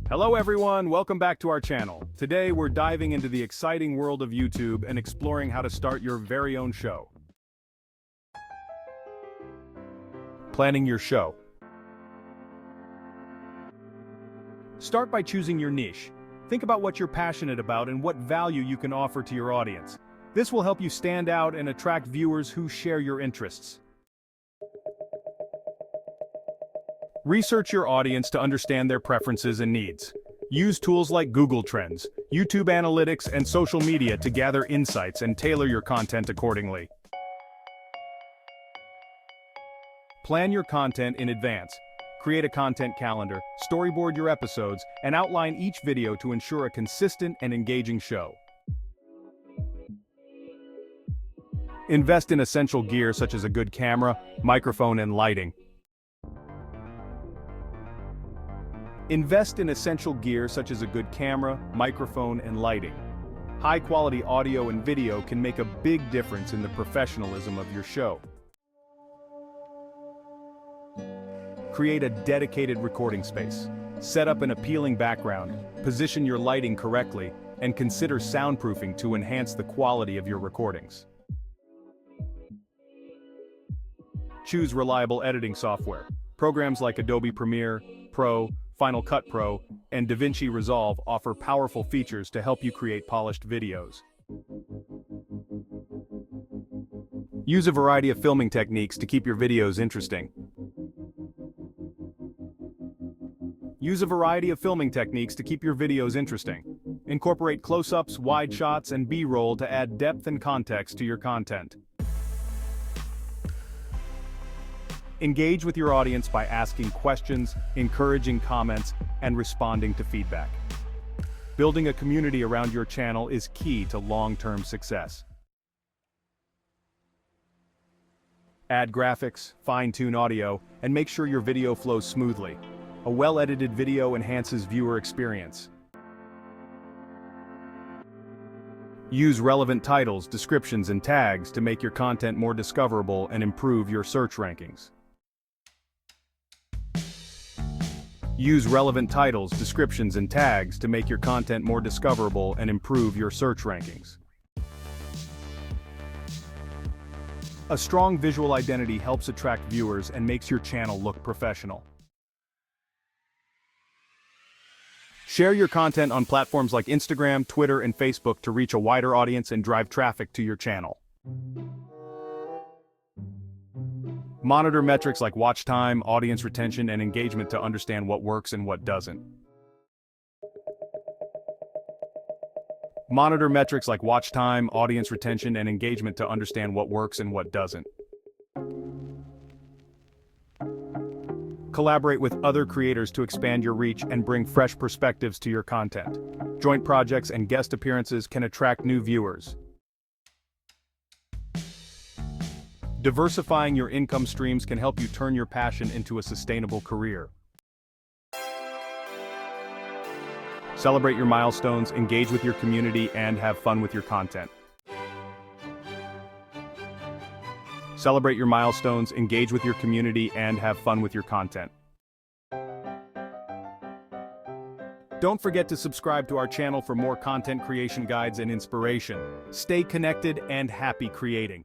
Hello everyone, welcome back to our channel. Today we're diving into the exciting world of YouTube and exploring how to start your very own show. Planning your show. Start by choosing your niche. Think about what you're passionate about and what value you can offer to your audience. This will help you stand out and attract viewers who share your interests. Research your audience to understand their preferences and needs. Use tools like Google Trends, YouTube Analytics, and social media to gather insights and tailor your content accordingly. Plan your content in advance. Create a content calendar, storyboard your episodes, and outline each video to ensure a consistent and engaging show. Invest in essential gear such as a good camera, microphone, and lighting. Invest in essential gear such as a good camera, microphone, and lighting. High-quality audio and video can make a big difference in the professionalism of your show. Create a dedicated recording space. Set up an appealing background, position your lighting correctly, and consider soundproofing to enhance the quality of your recordings. Choose reliable editing software. Programs like Adobe Premiere, Pro, Final Cut Pro, and DaVinci Resolve offer powerful features to help you create polished videos. Use a variety of filming techniques to keep your videos interesting. Incorporate close-ups, wide shots, and B-roll to add depth and context to your content. Engage with your audience by asking questions, encouraging comments, and responding to feedback. Building a community around your channel is key to long-term success. Add graphics, fine-tune audio, and make sure your video flows smoothly. A well-edited video enhances viewer experience. Use relevant titles, descriptions, and tags to make your content more discoverable and improve your search rankings. Use relevant titles, descriptions, and tags to make your content more discoverable and improve your search rankings. A strong visual identity helps attract viewers and makes your channel look professional. Share your content on platforms like Instagram, Twitter, and Facebook to reach a wider audience and drive traffic to your channel. Monitor metrics like watch time, audience retention, and engagement to understand what works and what doesn't. Monitor metrics like watch time, audience retention, and engagement to understand what works and what doesn't. Collaborate with other creators to expand your reach and bring fresh perspectives to your content. Joint projects and guest appearances can attract new viewers. Diversifying your income streams can help you turn your passion into a sustainable career. Celebrate your milestones, engage with your community, and have fun with your content. Celebrate your milestones, engage with your community, and have fun with your content. Don't forget to subscribe to our channel for more content creation guides and inspiration. Stay connected and happy creating.